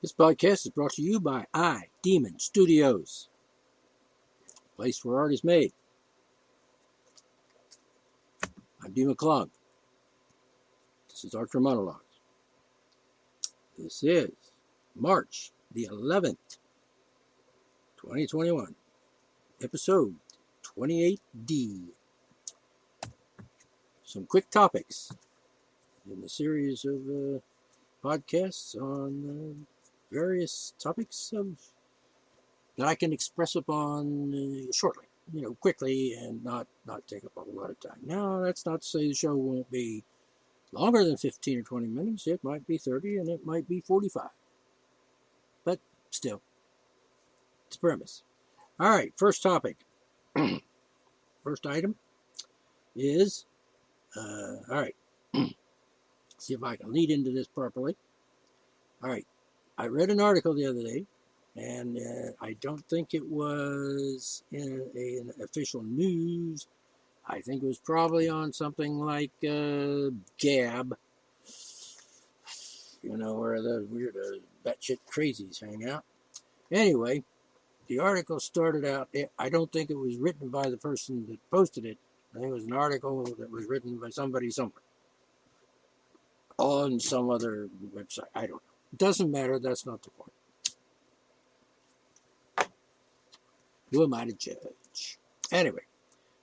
This podcast is brought to you by Demon Studios, a place where art is made. I'm Demon Klug. This is Archer Monologues. This is March the 11th, 2021, episode 28D. Some quick topics in the series of podcasts on various topics that I can express upon shortly, quickly and not take up a whole lot of time. Now, that's not to say the show won't be longer than 15 or 20 minutes. It might be 30 and it might be 45. But still, it's a premise. All right, first topic. First item is, all right, see if I can lead into this properly. All right, I read an article the other day, and I don't think it was in an official news. I think it was probably on something like Gab, where the weird batshit crazies hang out. Anyway, the article started out, I don't think it was written by the person that posted it. I think it was an article that was written by somebody somewhere on some other website. I don't know. It doesn't matter. That's not the point. Who am I to judge? Anyway,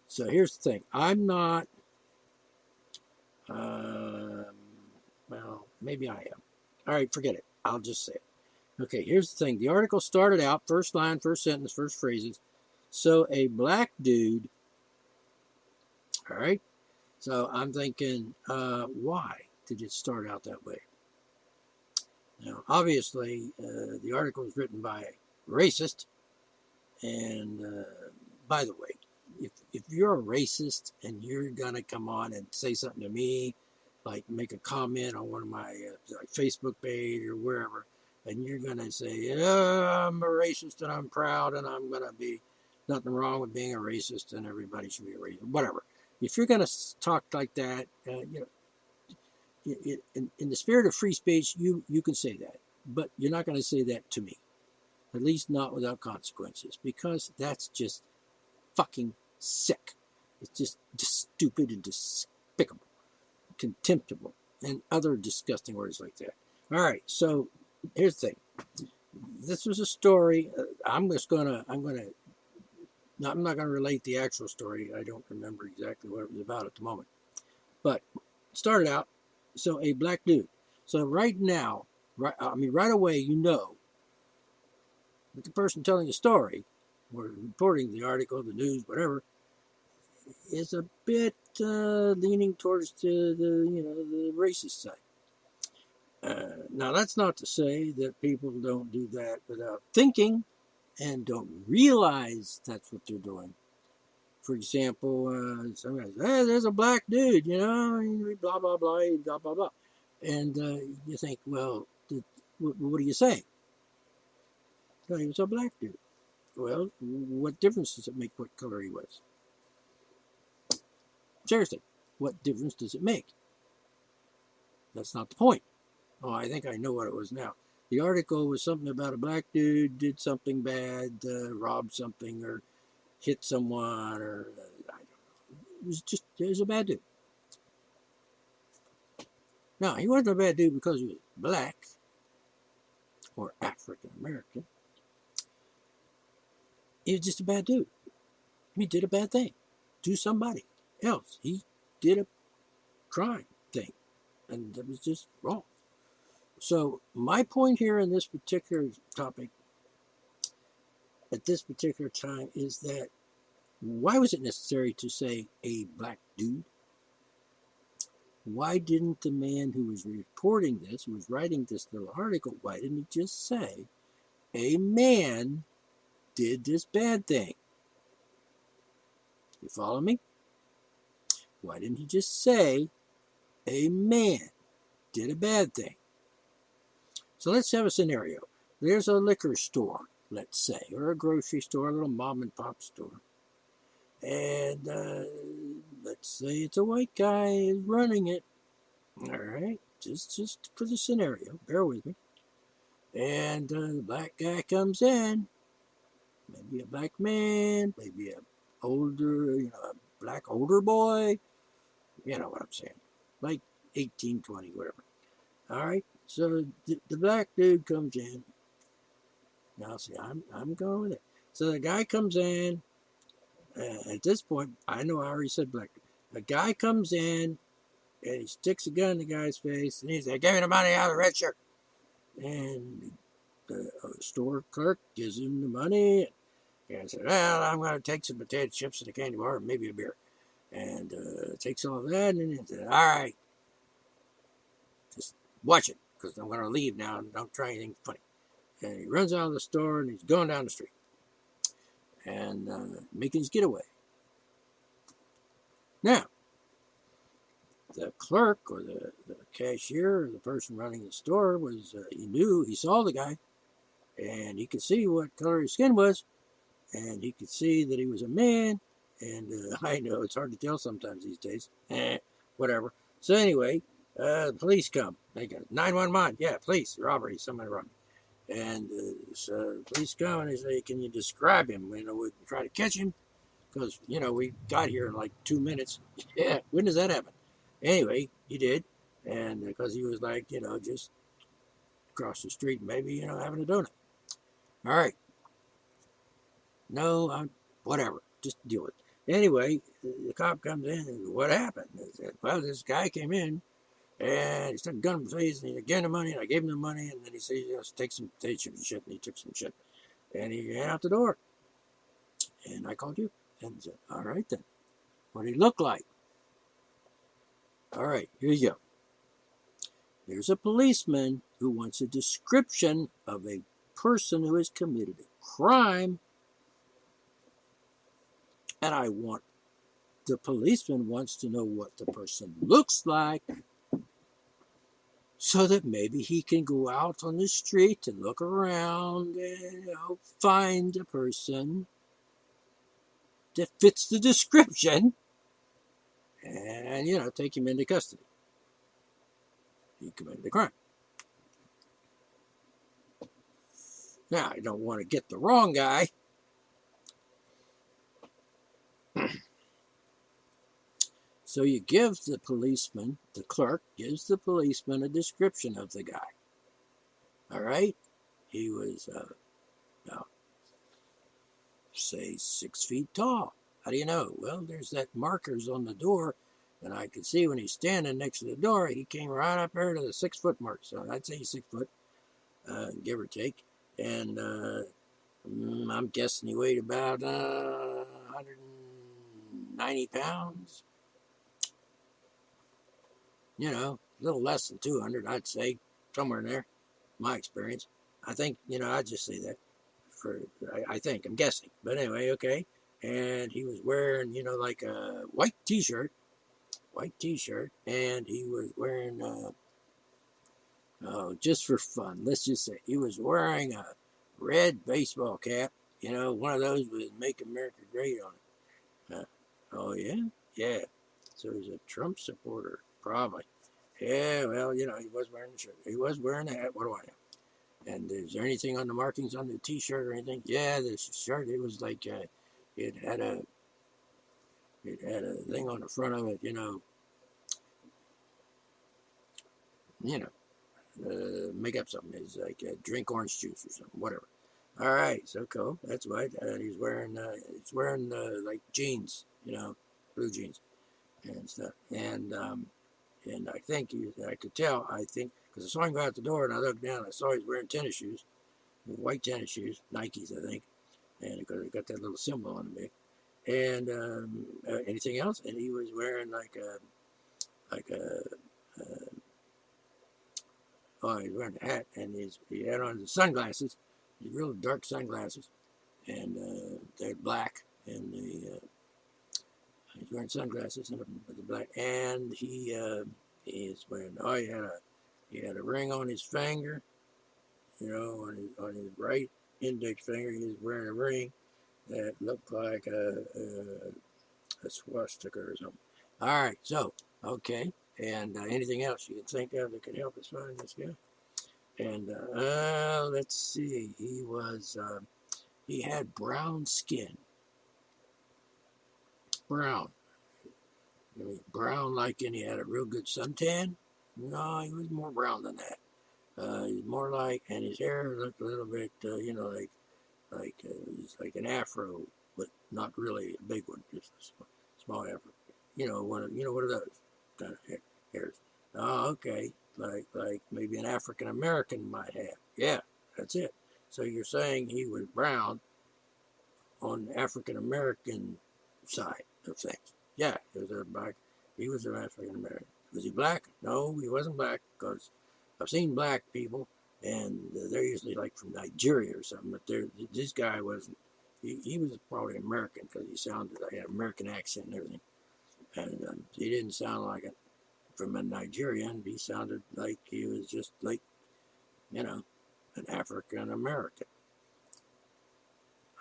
so here's the thing. I'm not, well, maybe I am. All right, forget it. I'll just say it. Okay, here's the thing. The article started out, first line, first sentence, first phrases. So a black dude, all right? So I'm thinking, why did it start out that way? Now, obviously, the article was written by a racist. And by the way, if you're a racist and you're going to come on and say something to me, like make a comment on one of my Facebook page or wherever, and you're going to say, I'm a racist and I'm proud and I'm going to be nothing wrong with being a racist and everybody should be a racist, whatever. If you're going to talk like that, in the spirit of free speech, you can say that, but you're not going to say that to me. At least not without consequences, because that's just fucking sick. It's just stupid and despicable, contemptible, and other disgusting words like that. All right, so here's the thing. This was a story. I'm not gonna relate the actual story. I don't remember exactly what it was about at the moment. But it started out, so a black dude. So right now, right away, but the person telling the story, or reporting the article, the news, whatever, is a bit leaning towards the racist side. Now, that's not to say that people don't do that without thinking and don't realize that's what they're doing. For example, somebody says, hey, there's a black dude, blah, blah, blah, blah, blah, blah. And you think, well, what are you saying? No, he was a black dude. Well, what difference does it make what color he was? Seriously, what difference does it make? That's not the point. Oh, I think I know what it was now. The article was something about a black dude did something bad, robbed something, or hit someone, or I don't know. It was a bad dude. No, he wasn't a bad dude because he was black or African American. He was just a bad dude. He did a bad thing to somebody else. He did a crime thing, and that was just wrong. So my point here in this particular topic at this particular time is that why was it necessary to say a black dude? Why didn't the man who was reporting this, who was writing this little article, why didn't he just say a man did this bad thing? You follow me? Why didn't he just say a man did a bad thing? So let's have a scenario. There's a liquor store, let's say, or a grocery store, a little mom and pop store. And let's say it's a white guy running it. All right, just for the scenario, bear with me. And the black guy comes in, maybe a black man, maybe a older, a black older boy. You know what I'm saying? Like 18, 20, whatever. All right. So the black dude comes in. Now, see, I'm going with it. So the guy comes in. At this point, I know I already said black. The guy comes in and he sticks a gun in the guy's face and he says, "Give me the money out of the red shirt." And the store clerk gives him the money. And said, "Well, I'm going to take some potato chips and a candy bar and maybe a beer." And takes all that and he said, "All right, just watch it because I'm going to leave now and don't try anything funny." And he runs out of the store and he's going down the street and making his getaway. Now, the clerk or the cashier or the person running the store was, he saw the guy and he could see what color his skin was and he could see that he was a man. And I know it's hard to tell sometimes these days. Whatever. So anyway, the police come. They go 911. Yeah, police, robbery, somebody robbed. And so the police come and they say, "Can you describe him? We can try to catch him because we got here in like 2 minutes." Yeah, when does that happen? Anyway, he did, and because he was like just across the street, maybe having a donut. All right, no, whatever, just deal with it. Anyway, the cop comes in and what happened? They said, "Well, this guy came in and he stuck a gun in his face and he gave him the money and I gave him the money and then he said, take some potato chips and shit," and he took some shit and he ran out the door. And I called you and said, "All right then, what did he look like?" All right, here you go. There's a policeman who wants a description of a person who has committed a crime, and the policeman wants to know what the person looks like so that maybe he can go out on the street and look around and find a person that fits the description and take him into custody. He committed a crime. Now, I don't want to get the wrong guy. So you give the policeman, the clerk gives the policeman a description of the guy. All right? He was, about, say, 6 feet tall. How do you know? Well, there's that markers on the door, and I could see when he's standing next to the door, he came right up there to the 6 foot mark. So I'd say he's 6 foot, give or take. And I'm guessing he weighed about 190 pounds. A little less than 200, I'd say, somewhere in there, my experience. I think, I'd just say that I think, I'm guessing. But anyway, okay. And he was wearing, like a white t-shirt, and he was wearing, just for fun, let's just say, he was wearing a red baseball cap, one of those with "Make America Great" on it. Oh, yeah? Yeah. So he's a Trump supporter, probably. Yeah, well, he was wearing the shirt. He was wearing the hat. What do I know? And is there anything on the markings on the t-shirt or anything? Yeah, the shirt, it was like, it had a thing on the front of it, make up something. It's like drink orange juice or something, whatever. All right, so cool. That's right. He's wearing, like jeans, blue jeans and stuff. And I think I could tell, because I saw him go out the door and I looked down, I saw he was wearing tennis shoes, white tennis shoes, Nikes, I think, and because they got that little symbol on the back. And anything else? And he was wearing he's wearing a hat, and he had on his sunglasses, these real dark sunglasses, and they're black, and he's wearing sunglasses and the black, and he is wearing. He had a ring on his finger, on his right index finger. He was wearing a ring that looked like a swastika or something. All right, so okay, and anything else you can think of that could help us find this guy? And let's see, he had brown skin. Brown. I mean, brown like in he had a real good suntan? No, he was more brown than that. He's more like, and his hair looked a little bit, he's like an afro, but not really a big one, just a small afro. One of those kind of hairs. Oh, okay, like maybe an African American might have. Yeah, that's it. So you're saying he was brown on the African American side of things? Yeah, he was a black. He was an African American. Was he black? No, he wasn't black, because I've seen black people, and they're usually like from Nigeria or something. But this guy wasn't. He was probably American, because he sounded like he had an American accent and everything. And he didn't sound like it from a Nigerian. He sounded like he was just like, an African American.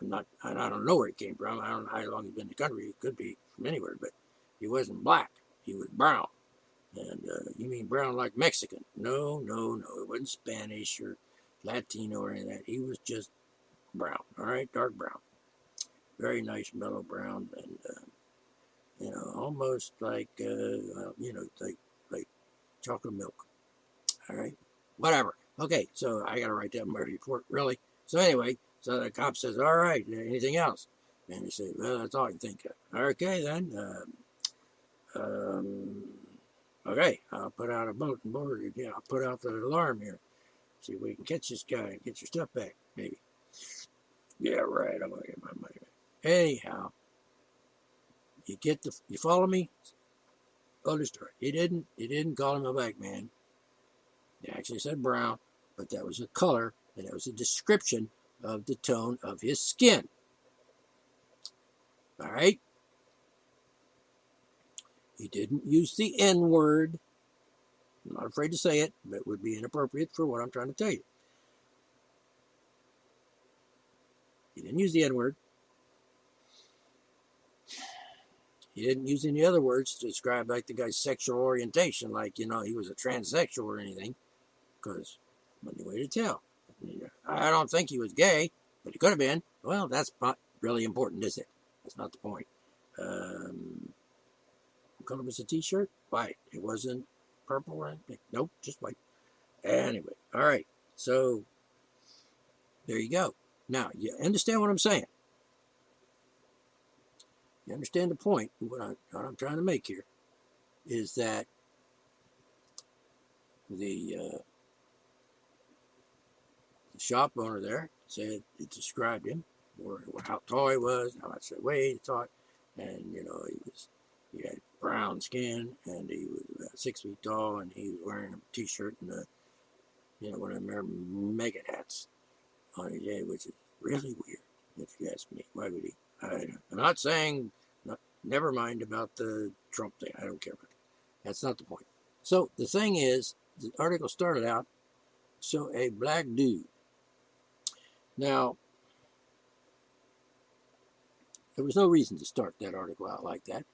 I don't know where he came from. I don't know how long he's been in the country. He could be from anywhere, but he wasn't black. He was brown. And you mean brown like Mexican? No. It wasn't Spanish or Latino or any of that. He was just brown. All right, dark brown. Very nice mellow brown, and almost like like chocolate milk. All right, whatever. Okay, so I gotta write that in my report. Really? So anyway, so the cop says, "All right, anything else?" And he said, "Well, that's all I can think of." Okay, then. Okay, I'll put out a bulletin board. Yeah, I'll put out the alarm here. See if we can catch this guy and get your stuff back, maybe. Yeah, right. I'm gonna get my money back. Anyhow, you follow me? Understood. He didn't call him a black man. He actually said brown, but that was a color, and it was a description of the tone of his skin. All right? He didn't use the N word. I'm not afraid to say it, but it would be inappropriate for what I'm trying to tell you. He didn't use the N word. He didn't use any other words to describe like the guy's sexual orientation, like, he was a transsexual or anything, because any way to tell. I don't think he was gay, but he could have been. Well, that's not really important, is it? That's not the point. What color was the t-shirt? White. It wasn't purple or anything. Nope, just white. Anyway, all right. So there you go. Now, you understand what I'm saying? You understand the point? What I'm trying to make here is that the shop owner there said it described him, or how tall he was, how much weight he thought, and he had brown skin, and he was about 6 feet tall, and he was wearing a t-shirt and one of them mega hats on his head, which is really weird, if you ask me. Why would he? I'm not saying. Never mind about the Trump thing. I don't care about that. That's not the point. So the thing is, the article started out, so a black dude. Now, there was no reason to start that article out like that.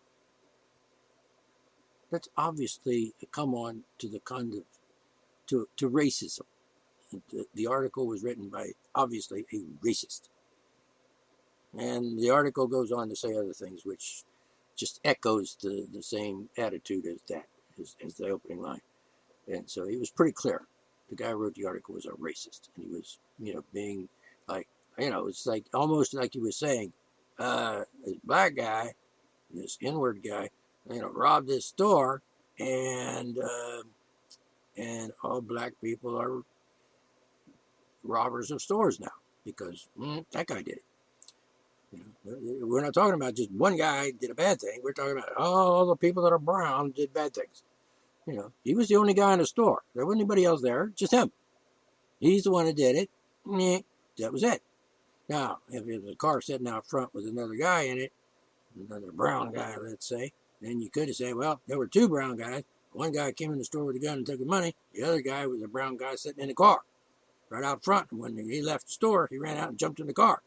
That's obviously a come on to the kind of, to racism. The article was written by, obviously, a racist. And the article goes on to say other things, which just echoes the same attitude as that, as the opening line. And so he was pretty clear. The guy who wrote the article was a racist. And he was, being like, it's like almost like he was saying, this black guy, this N-word guy, robbed this store, and all black people are robbers of stores now, because that guy did it. We're not talking about just one guy did a bad thing. We're talking about all the people that are brown did bad things. He was the only guy in the store. There wasn't anybody else there, just him. He's the one that did it. That was it. Now, if there was a car sitting out front with another guy in it, another brown guy, let's say, then you could have said, well, there were two brown guys. One guy came in the store with a gun and took the money. The other guy was a brown guy sitting in the car right out front. And when he left the store, he ran out and jumped in the car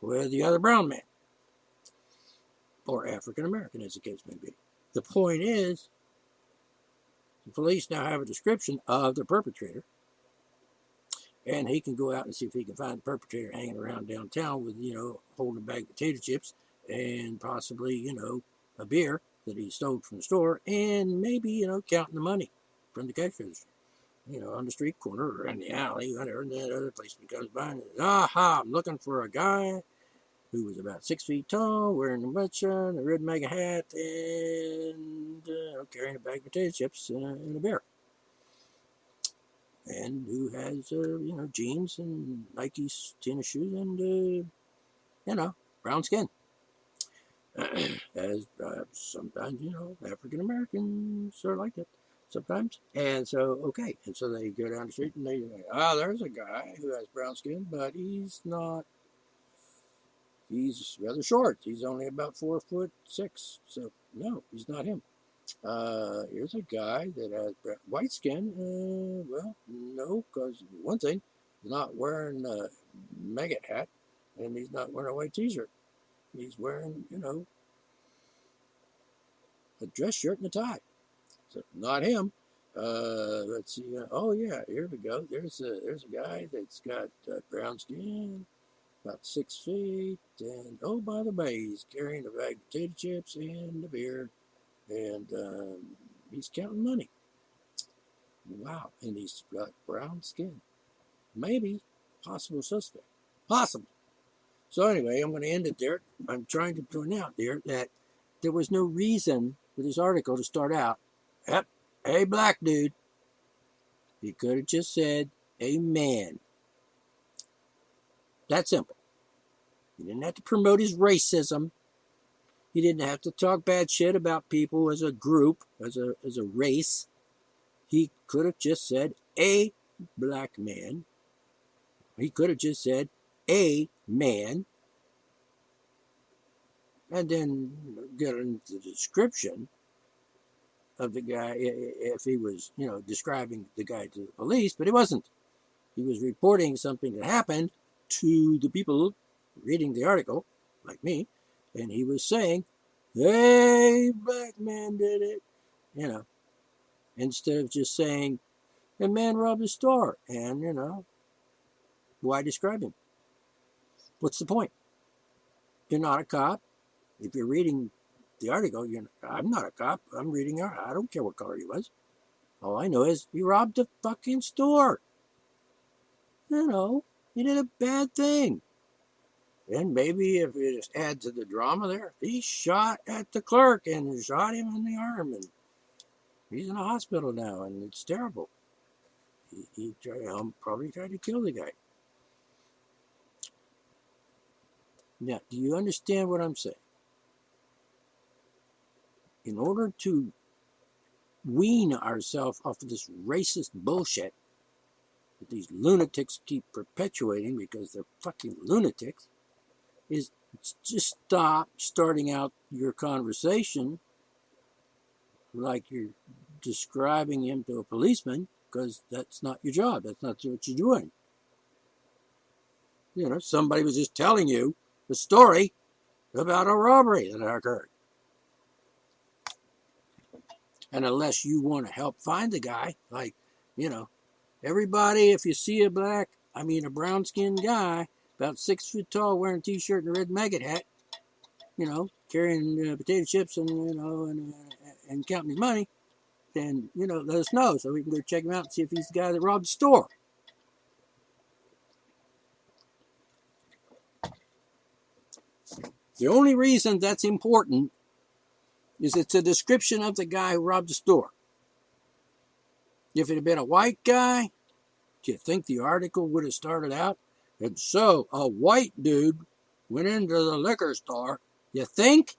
with the other brown man, or African American, as the case may be. The point is, the police now have a description of the perpetrator, and he can go out and see if he can find the perpetrator hanging around downtown with, holding a bag of potato chips and possibly, a beer that he stole from the store, and maybe, counting the money from the cash register, on the street corner or in the alley, whatever, and that other place comes by and says, aha, I'm looking for a guy who was about 6 feet tall, wearing a mucha, a red mega hat, and carrying a bag of potato chips and a beer. And who has, jeans and Nike tennis shoes and, brown skin. As sometimes, African Americans are like that sometimes. And so, okay. And so they go down the street and they say, there's a guy who has brown skin, but he's rather short. He's only about 4'6". So, no, he's not him. Here's a guy that has white skin. Well, no, because one thing, he's not wearing a maggot hat, and he's not wearing a white t-shirt. He's wearing, a dress shirt and a tie. So not him. Let's see. Oh yeah, here we go. There's a guy that's got brown skin, about 6 feet, and oh by the way, he's carrying a bag of potato chips and a beer, and he's counting money. Wow, and he's got brown skin. Maybe possible suspect. Possible. So anyway, I'm going to end it there. I'm trying to point out there that there was no reason for this article to start out, yep, hey black dude. He could have just said, a man. That simple. He didn't have to promote his racism. He didn't have to talk bad shit about people as a group, as a race. He could have just said, a black man. He could have just said, a man. And then get into the description of the guy if he was, describing the guy to the police, but he wasn't. He was reporting something that happened to the people reading the article, like me, and he was saying, hey, black man did it, instead of just saying, a man robbed a store, and, why describe him? What's the point? You're not a cop. If you're reading the article, I'm not a cop. I'm reading it. I don't care what color he was. All I know is he robbed a fucking store. He did a bad thing. And maybe if you just add to the drama there, he shot at the clerk and shot him in the arm. And he's in a hospital now, and it's terrible. He probably tried to kill the guy. Now, do you understand what I'm saying? In order to wean ourselves off of this racist bullshit that these lunatics keep perpetuating because they're fucking lunatics, is just stop starting out your conversation like you're describing him to a policeman, because that's not your job. That's not what you're doing. Somebody was just telling you the story about a robbery that occurred. And unless you want to help find the guy, like, everybody, if you see a brown-skinned guy, about 6 foot tall, wearing a t-shirt and a red maggot hat, carrying potato chips and, and counting his money, then, let us know so we can go check him out and see if he's the guy that robbed the store. The only reason that's important is it's a description of the guy who robbed the store. If it had been a white guy, do you think the article would have started out? And so a white dude went into the liquor store. You think?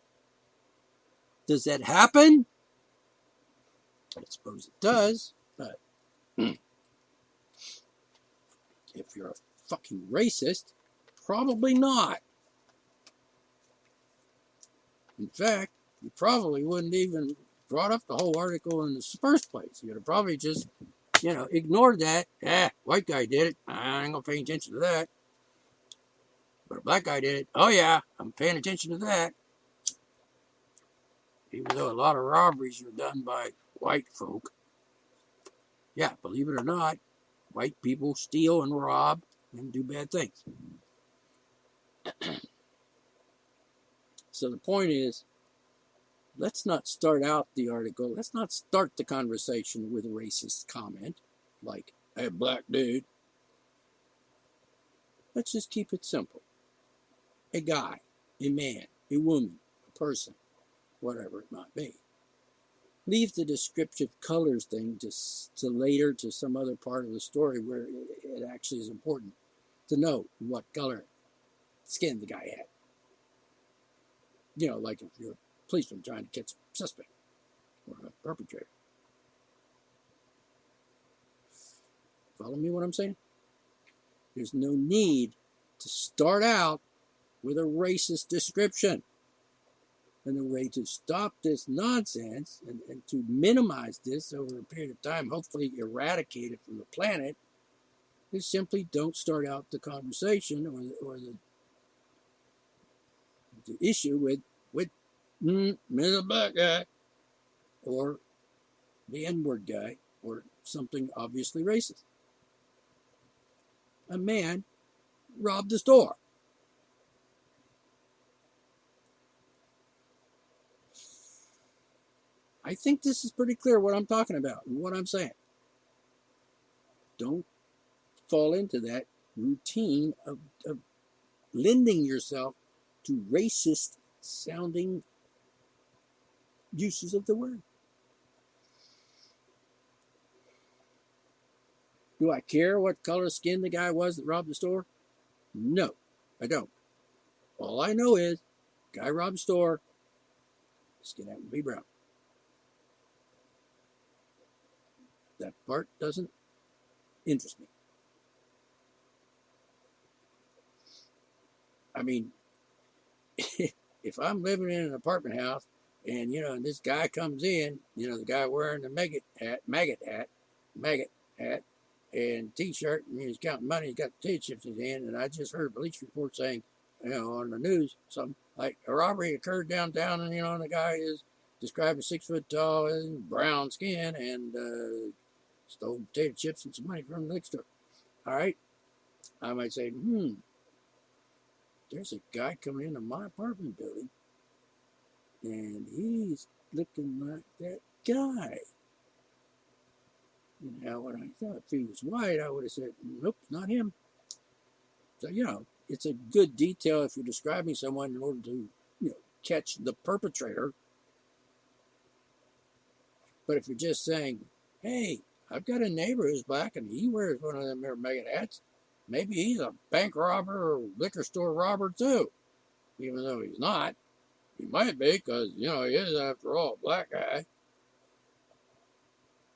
Does that happen? I suppose it does, but if you're a fucking racist, probably not. In fact, you probably wouldn't even brought up the whole article in the first place. You'd have probably just, ignored that. White guy did it. I ain't gonna pay attention to that. But a black guy did it. Oh yeah, I'm paying attention to that. Even though a lot of robberies are done by white folk. Yeah, believe it or not, white people steal and rob and do bad things. So the point is, let's not start out the article, let's not start the conversation with a racist comment like, hey, black dude. Let's just keep it simple. A guy, a man, a woman, a person, whatever it might be. Leave the descriptive colors thing to later, to some other part of the story where it actually is important to know what color skin the guy had. You know, like if you're a policeman trying to catch a suspect or a perpetrator. Follow me what I'm saying? There's no need to start out with a racist description. And the way to stop this nonsense and to minimize this over a period of time, hopefully eradicate it from the planet, is simply don't start out the conversation or the issue with the black guy or the N-word guy or something obviously racist. A man robbed a store. I think this is pretty clear what I'm talking about and what I'm saying. Don't fall into that routine of lending yourself to racist sounding uses of the word. Do I care what color skin the guy was that robbed the store? No, I don't. All I know is, guy robbed a store, skin happened to be brown. That part doesn't interest me. I mean, if I'm living in an apartment house and, this guy comes in, the guy wearing the maggot hat, and t-shirt, and he's counting money, he's got potato chips in his hand, and I just heard a police report saying, on the news, something like a robbery occurred downtown, and, the guy is described as 6 foot tall and brown skin and stole potato chips and some money from the liquor store. All right? I might say, there's a guy coming into my apartment building, and he's looking like that guy. Now, when I thought if he was white, I would have said, nope, not him. So, it's a good detail if you're describing someone in order to, catch the perpetrator. But if you're just saying, hey, I've got a neighbor who's black and he wears one of them maggot hats, maybe he's a bank robber or liquor store robber too. Even though he's not. He might be because, he is, after all, a black guy.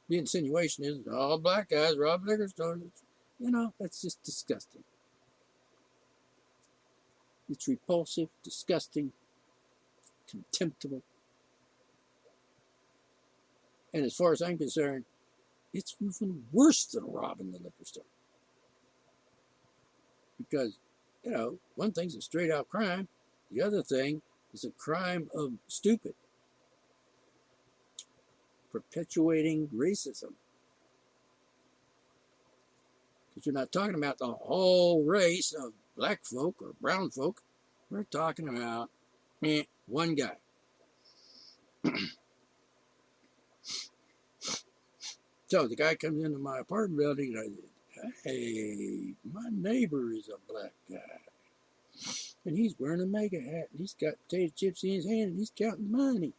The insinuation is all black guys rob liquor stores. That's just disgusting. It's repulsive, disgusting, contemptible. And as far as I'm concerned, it's even worse than robbing the liquor store. Because, one thing's a straight out crime. The other thing is a crime of stupid. Perpetuating racism. Because you're not talking about the whole race of black folk or brown folk. We're talking about one guy. So the guy comes into my apartment building and I said, hey, my neighbor is a black guy. And he's wearing a mega hat and he's got potato chips in his hand and he's counting money.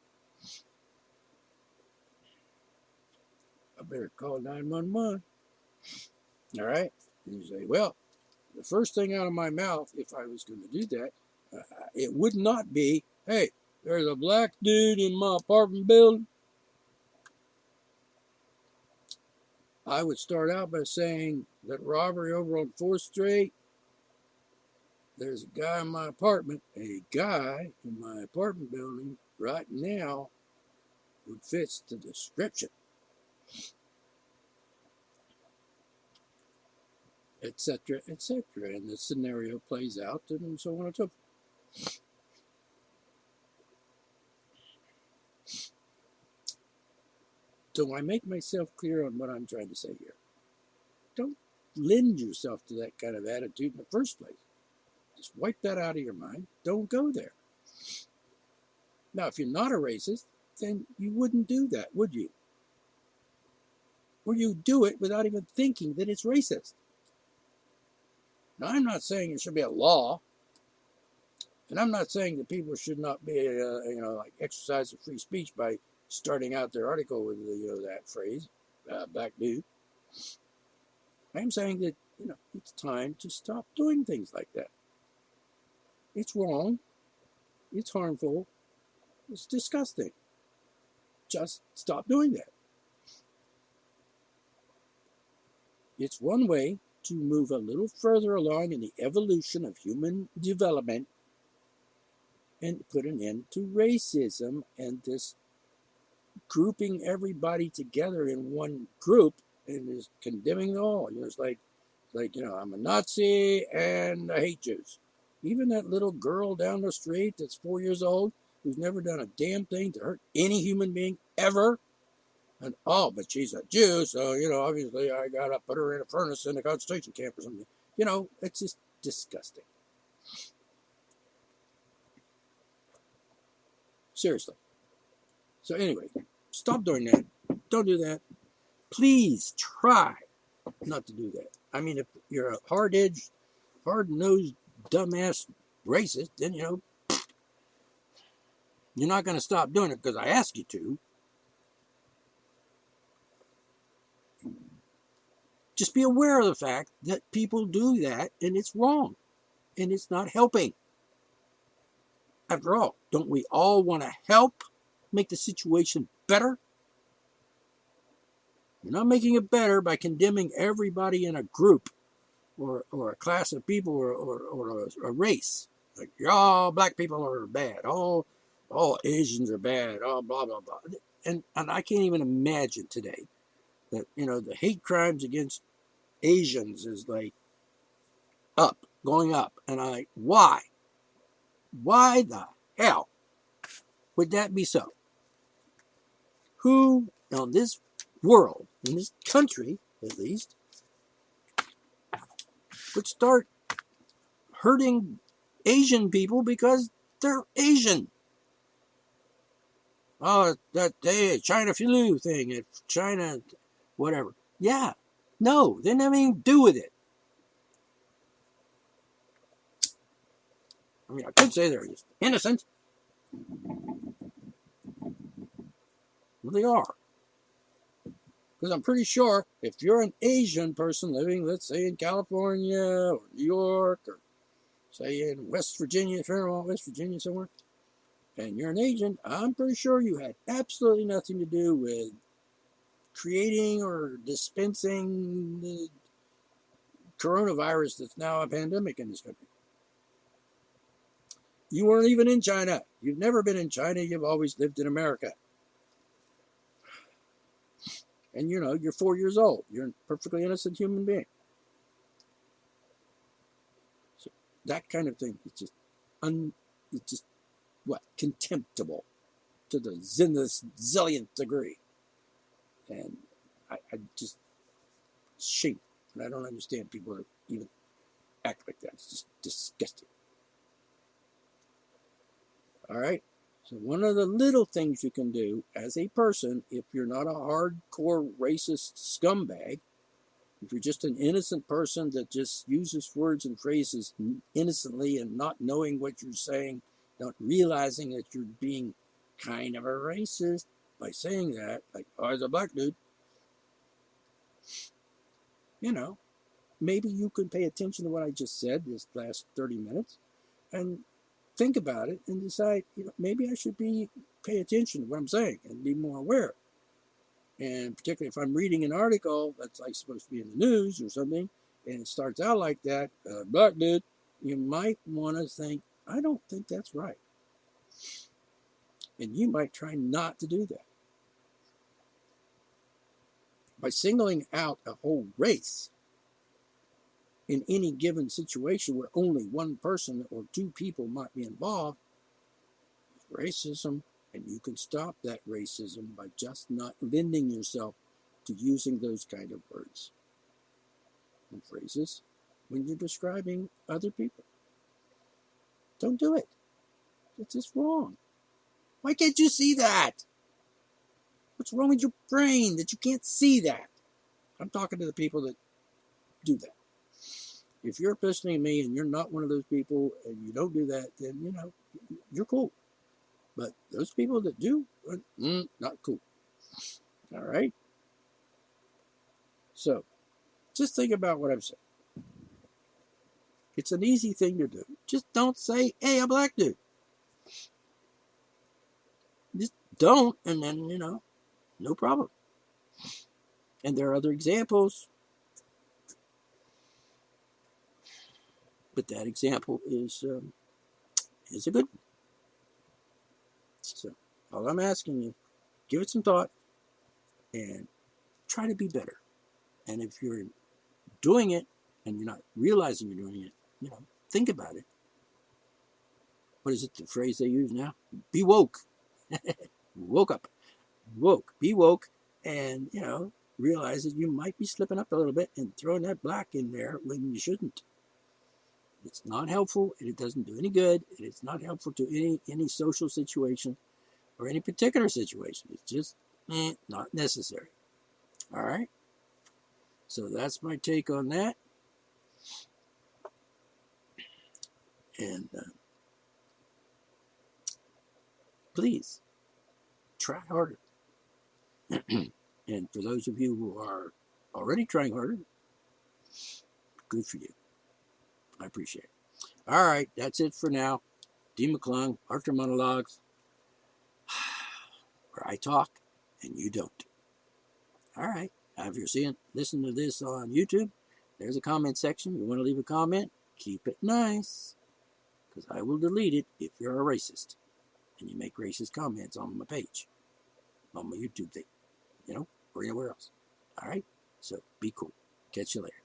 I better call 911. All right? And you say, well, the first thing out of my mouth, if I was going to do that, it would not be, hey, there's a black dude in my apartment building. I would start out by saying that robbery over on 4th Street, there's a guy in my apartment, building right now who fits the description. Etc., etc. And the scenario plays out and so on and so forth. Do I make myself clear on what I'm trying to say here? don't lend yourself to that kind of attitude in the first place. Just wipe that out of your mind. Don't go there. Now, if you're not a racist, then you wouldn't do that, would you? Or you do it without even thinking that it's racist. Now, I'm not saying there should be a law, and I'm not saying that people should not be, like exercise of free speech by starting out their article with, that phrase, black dude. I'm saying that, it's time to stop doing things like that. It's wrong. It's harmful. It's disgusting. Just stop doing that. It's one way to move a little further along in the evolution of human development and put an end to racism and this grouping everybody together in one group and is condemning all. It's like I'm a Nazi and I hate Jews. Even that little girl down the street that's 4 years old who's never done a damn thing to hurt any human being ever. And, but she's a Jew, so, obviously I got to put her in a furnace in a concentration camp or something. It's just disgusting. Seriously. So anyway, stop doing that. Don't do that. Please try not to do that. I mean, if you're a hard-edged, hard-nosed, dumbass racist, then, you're not going to stop doing it because I ask you to. Just be aware of the fact that people do that and it's wrong and it's not helping. After all, don't we all want to help make the situation better? You're not making it better by condemning everybody in a group or a class of people or a race. Like, all black people are bad. All Asians are bad. All blah, blah, blah. And I can't even imagine today that, the hate crimes against Asians is like going up. And why? Why the hell would that be so? Who on this world, in this country at least, would start hurting Asian people because they're Asian? Oh, that China flu thing, China, whatever. Yeah, no, they have anything to do with it. I mean, I could say they're just innocent. Well, they are. Because I'm pretty sure if you're an Asian person living, let's say, in California or New York or, say, in West Virginia, Fairmont, West Virginia somewhere, and you're an Asian, I'm pretty sure you had absolutely nothing to do with creating or dispensing the coronavirus that's now a pandemic in this country. You weren't even in China. You've never been in China. You've always lived in America. And, you're 4 years old. You're a perfectly innocent human being. So that kind of thing is just, contemptible to the zillionth degree. And I just shame. And I don't understand people that even act like that. It's just disgusting. All right? So one of the little things you can do as a person, if you're not a hardcore racist scumbag, if you're just an innocent person that just uses words and phrases innocently and not knowing what you're saying, not realizing that you're being kind of a racist by saying that, like, oh, he's a black dude, maybe you could pay attention to what I just said this last 30 minutes and think about it and decide, maybe I should pay attention to what I'm saying and be more aware. And particularly if I'm reading an article that's like supposed to be in the news or something, and it starts out like that, black dude, you might want to think, I don't think that's right. And you might try not to do that. By singling out a whole race in any given situation where only one person or two people might be involved, racism, and you can stop that racism by just not lending yourself to using those kind of words. and phrases when you're describing other people. Don't do it. It's just wrong. Why can't you see that? What's wrong with your brain that you can't see that? I'm talking to the people that do that. If you're listening to me and you're not one of those people and you don't do that, then, you're cool. But those people that do, not cool. All right? So, just think about what I'm saying. It's an easy thing to do. Just don't say, hey, a black dude. Just don't, and then, no problem. And there are other examples. But that example is a good one. So, all I'm asking you, give it some thought and try to be better. And if you're doing it and you're not realizing you're doing it, think about it. What is it, the phrase they use now? Be woke. Woke up. Woke. Be woke. And, realize that you might be slipping up a little bit and throwing that black in there when you shouldn't. It's not helpful, and it doesn't do any good, and it's not helpful to any social situation or any particular situation. It's just not necessary. All right? So that's my take on that. And please, try harder. And for those of you who are already trying harder, good for you. I appreciate it. All right, that's it for now. D. McClung, Arthur Monologues, where I talk and you don't. All right. Now, if you're listening to this on YouTube, there's a comment section. You want to leave a comment? Keep it nice, because I will delete it if you're a racist and you make racist comments on my page, on my YouTube thing, or anywhere else. All right? So be cool. Catch you later.